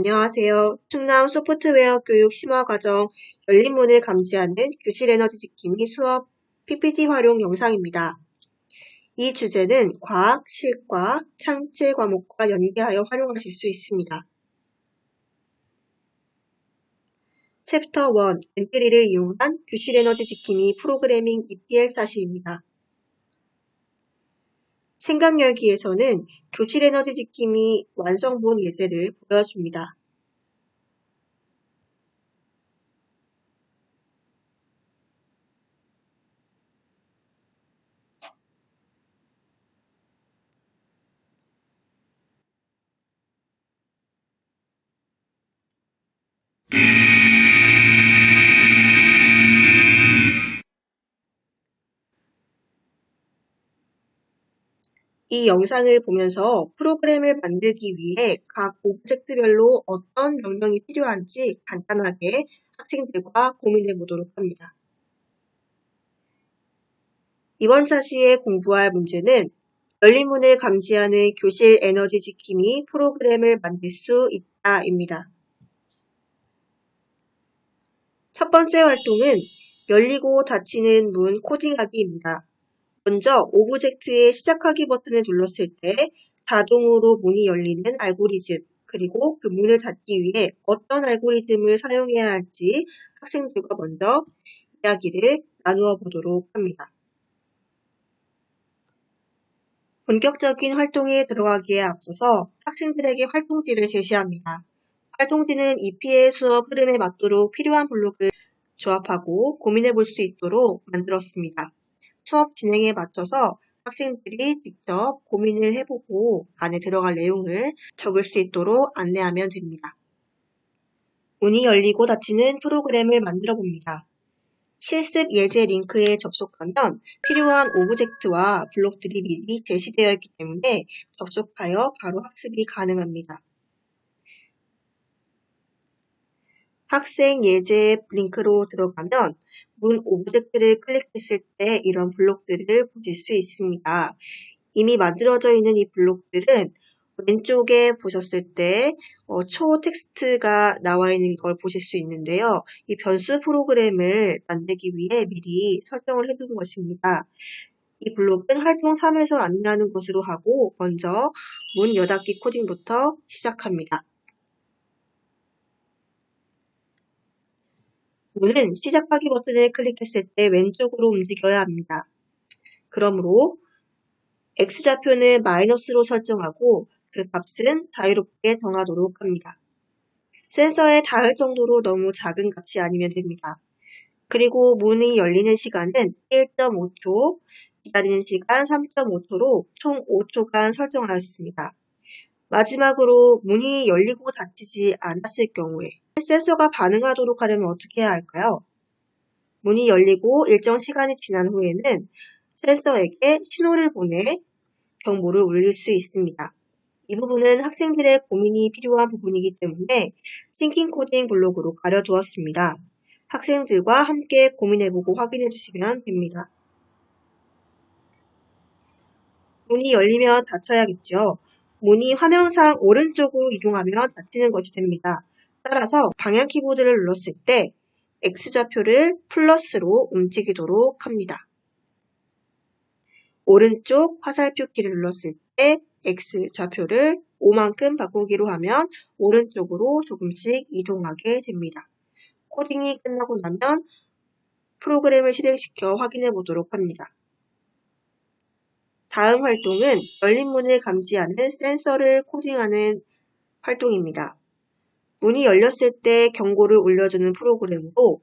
안녕하세요. 충남 소프트웨어 교육 심화과정 열린 문을 감지하는 교실 에너지 지킴이 수업 PPT 활용 영상입니다. 이 주제는 과학, 실과, 창제 과목과 연계하여 활용하실 수 있습니다. 챕터 1, M3를 이용한 교실 에너지 지킴이 프로그래밍 EPL 사시입니다. 생각열기에서는 교실 에너지 지킴이 완성본 예제를 보여줍니다. 이 영상을 보면서 프로그램을 만들기 위해 각 오브젝트별로 어떤 명령이 필요한지 간단하게 학생들과 고민해 보도록 합니다. 이번 차시에 공부할 문제는 열린 문을 감지하는 교실 에너지 지킴이 프로그램을 만들 수 있다입니다. 첫 번째 활동은 열리고 닫히는 문 코딩하기입니다. 먼저 오브젝트의 시작하기 버튼을 눌렀을 때 자동으로 문이 열리는 알고리즘, 그리고 그 문을 닫기 위해 어떤 알고리즘을 사용해야 할지 학생들과 먼저 이야기를 나누어 보도록 합니다. 본격적인 활동에 들어가기에 앞서서 학생들에게 활동지를 제시합니다. 활동지는 EP의 수업 흐름에 맞도록 필요한 블록을 조합하고 고민해 볼 수 있도록 만들었습니다. 수업 진행에 맞춰서 학생들이 직접 고민을 해보고 안에 들어갈 내용을 적을 수 있도록 안내하면 됩니다. 문이 열리고 닫히는 프로그램을 만들어 봅니다. 실습 예제 링크에 접속하면 필요한 오브젝트와 블록들이 미리 제시되어 있기 때문에 접속하여 바로 학습이 가능합니다. 학생 예제 링크로 들어가면 문 오브젝트를 클릭했을 때 이런 블록들을 보실 수 있습니다. 이미 만들어져 있는 이 블록들은 왼쪽에 보셨을 때 초 텍스트가 나와 있는 걸 보실 수 있는데요. 이 변수 프로그램을 만들기 위해 미리 설정을 해둔 것입니다. 이 블록은 활동 3에서 안내하는 것으로 하고 먼저 문 여닫기 코딩부터 시작합니다. 문은 시작하기 버튼을 클릭했을 때 왼쪽으로 움직여야 합니다. 그러므로 X좌표는 마이너스로 설정하고 그 값은 자유롭게 정하도록 합니다. 센서에 닿을 정도로 너무 작은 값이 아니면 됩니다. 그리고 문이 열리는 시간은 1.5초, 기다리는 시간 3.5초로 총 5초간 설정하였습니다. 마지막으로 문이 열리고 닫히지 않았을 경우에 센서가 반응하도록 하려면 어떻게 해야 할까요? 문이 열리고 일정 시간이 지난 후에는 센서에게 신호를 보내 경보를 울릴 수 있습니다. 이 부분은 학생들의 고민이 필요한 부분이기 때문에 싱킹 코딩 블록으로 가려두었습니다. 학생들과 함께 고민해보고 확인해 주시면 됩니다. 문이 열리면 닫혀야겠죠. 문이 화면상 오른쪽으로 이동하면 닫히는 것이 됩니다. 따라서 방향 키보드를 눌렀을 때 X좌표를 플러스로 움직이도록 합니다. 오른쪽 화살표 키를 눌렀을 때 X좌표를 5만큼 바꾸기로 하면 오른쪽으로 조금씩 이동하게 됩니다. 코딩이 끝나고 나면 프로그램을 실행시켜 확인해 보도록 합니다. 다음 활동은 열린 문을 감지하는 센서를 코딩하는 활동입니다. 문이 열렸을 때 경고를 울려주는 프로그램으로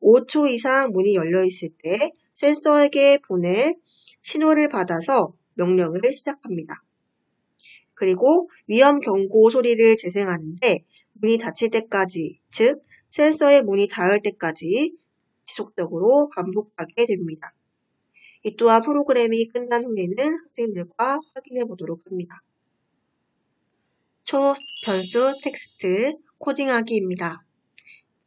5초 이상 문이 열려 있을 때 센서에게 보낼 신호를 받아서 명령을 시작합니다. 그리고 위험 경고 소리를 재생하는데 문이 닫힐 때까지, 즉 센서에 문이 닿을 때까지 지속적으로 반복하게 됩니다. 이 또한 프로그램이 끝난 후에는 학생들과 확인해 보도록 합니다. 초 변수 텍스트 코딩하기입니다.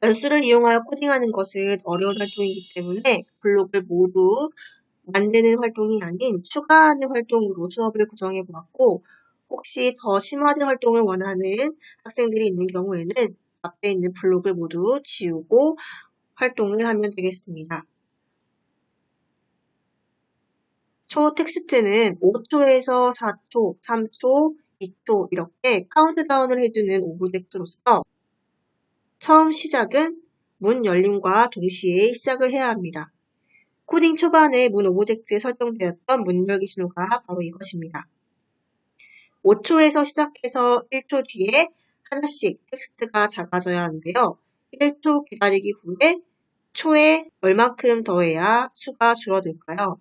변수를 이용하여 코딩하는 것은 어려운 활동이기 때문에 블록을 모두 만드는 활동이 아닌 추가하는 활동으로 수업을 구성해 보았고 혹시 더 심화된 활동을 원하는 학생들이 있는 경우에는 앞에 있는 블록을 모두 지우고 활동을 하면 되겠습니다. 초 텍스트는 5초에서 4초, 3초, 2초 이렇게 카운트다운을 해주는 오브젝트로서 처음 시작은 문 열림과 동시에 시작을 해야 합니다. 코딩 초반에 문 오브젝트에 설정되었던 문 열기 신호가 바로 이것입니다. 5초에서 시작해서 1초 뒤에 하나씩 텍스트가 작아져야 하는데요. 1초 기다리기 후에 초에 얼만큼 더해야 수가 줄어들까요?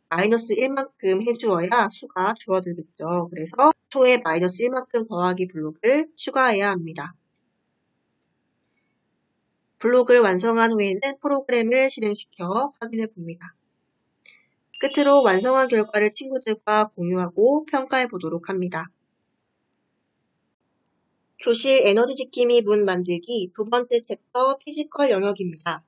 마이너스 1만큼 해주어야 수가 줄어들겠죠. 그래서 초에 마이너스 1만큼 더하기 블록을 추가해야 합니다. 블록을 완성한 후에는 프로그램을 실행시켜 확인해 봅니다. 끝으로 완성한 결과를 친구들과 공유하고 평가해 보도록 합니다. 교실 에너지 지킴이 문 만들기 두 번째 챕터 피지컬 영역입니다.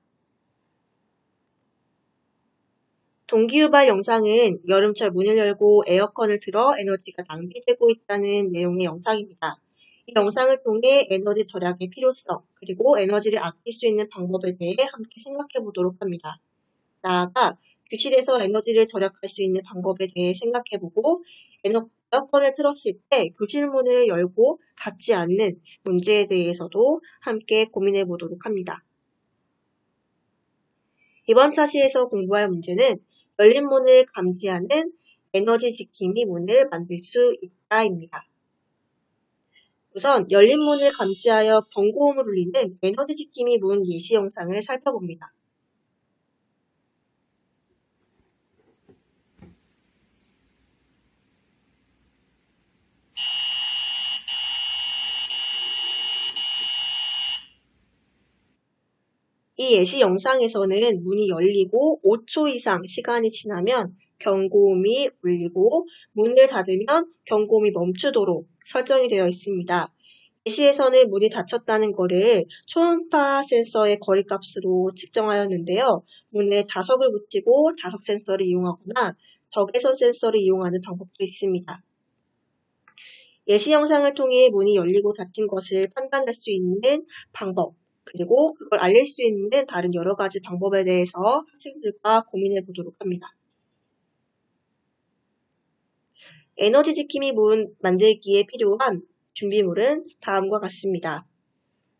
동기유발 영상은 여름철 문을 열고 에어컨을 틀어 에너지가 낭비되고 있다는 내용의 영상입니다. 이 영상을 통해 에너지 절약의 필요성, 그리고 에너지를 아낄 수 있는 방법에 대해 함께 생각해 보도록 합니다. 나아가 교실에서 에너지를 절약할 수 있는 방법에 대해 생각해 보고 에어컨을 틀었을 때 교실 문을 열고 닫지 않는 문제에 대해서도 함께 고민해 보도록 합니다. 이번 차시에서 공부할 문제는 열린 문을 감지하는 에너지 지킴이 문을 만들 수 있다입니다. 우선 열린 문을 감지하여 경고음을 울리는 에너지 지킴이 문 예시 영상을 살펴봅니다. 이 예시 영상에서는 문이 열리고 5초 이상 시간이 지나면 경고음이 울리고 문을 닫으면 경고음이 멈추도록 설정이 되어 있습니다. 예시에서는 문이 닫혔다는 것을 초음파 센서의 거리값으로 측정하였는데요. 문에 자석을 붙이고 자석 센서를 이용하거나 적외선 센서를 이용하는 방법도 있습니다. 예시 영상을 통해 문이 열리고 닫힌 것을 판단할 수 있는 방법, 그리고 그걸 알릴 수 있는 다른 여러 가지 방법에 대해서 학생들과 고민해 보도록 합니다. 에너지 지킴이 문 만들기에 필요한 준비물은 다음과 같습니다.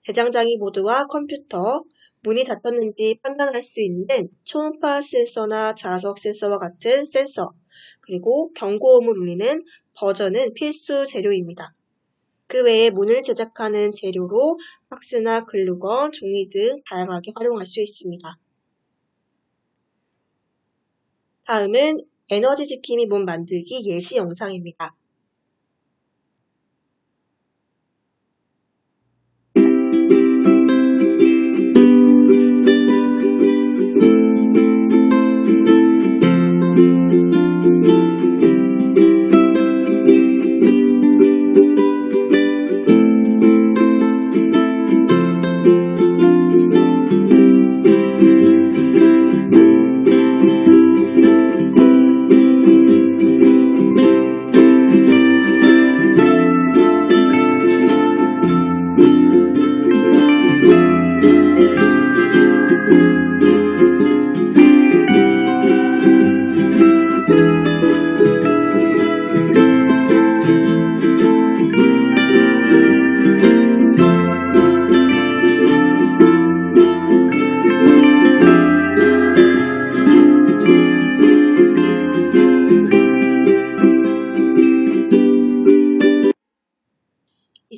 대장장이 보드와 컴퓨터, 문이 닫혔는지 판단할 수 있는 초음파 센서나 자석 센서와 같은 센서, 그리고 경고음을 울리는 버전은 필수 재료입니다. 그 외에 문을 제작하는 재료로 박스나 글루건, 종이 등 다양하게 활용할 수 있습니다. 다음은 에너지 지킴이 문 만들기 예시 영상입니다.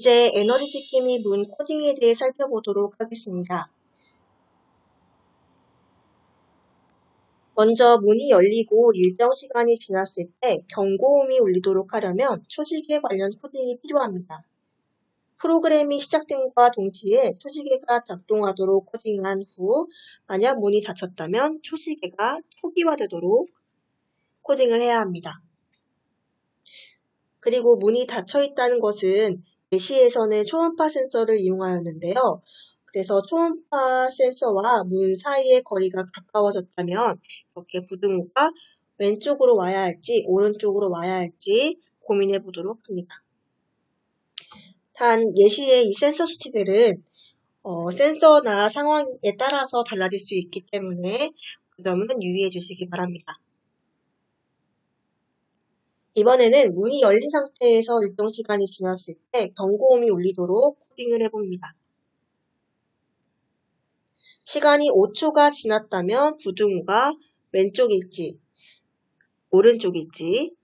이제 에너지 지킴이 문 코딩에 대해 살펴보도록 하겠습니다. 먼저 문이 열리고 일정 시간이 지났을 때 경고음이 울리도록 하려면 초시계 관련 코딩이 필요합니다. 프로그램이 시작됨과 동시에 초시계가 작동하도록 코딩한 후 만약 문이 닫혔다면 초시계가 초기화되도록 코딩을 해야 합니다. 그리고 문이 닫혀 있다는 것은 예시에서는 초음파 센서를 이용하였는데요. 그래서 초음파 센서와 문 사이의 거리가 가까워졌다면 이렇게 부등호가 왼쪽으로 와야 할지 오른쪽으로 와야 할지 고민해 보도록 합니다. 단 예시의 이 센서 수치들은 센서나 상황에 따라서 달라질 수 있기 때문에 그 점은 유의해 주시기 바랍니다. 이번에는 문이 열린 상태에서 일정 시간이 지났을 때 경고음이 울리도록 코딩을 해봅니다. 시간이 5초가 지났다면 부등호가 왼쪽일지 오른쪽일지,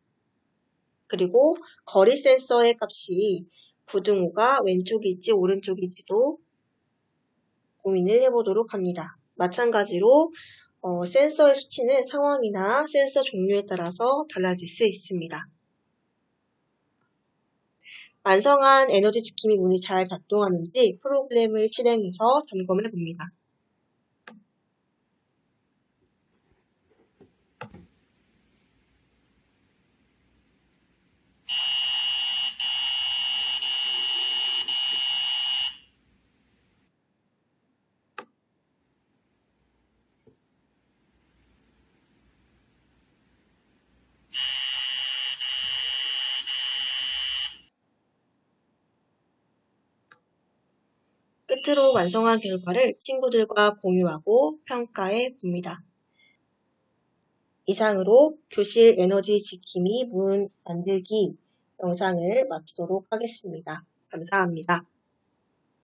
그리고 거리 센서의 값이 부등호가 왼쪽일지 오른쪽일지도 고민을 해보도록 합니다. 마찬가지로 센서의 수치는 상황이나 센서 종류에 따라서 달라질 수 있습니다. 완성한 에너지 지킴이 문이 잘 작동하는지 프로그램을 실행해서 점검해 봅니다. 끝으로 완성한 결과를 친구들과 공유하고 평가해 봅니다. 이상으로 교실 에너지 지킴이 문 만들기 영상을 마치도록 하겠습니다. 감사합니다.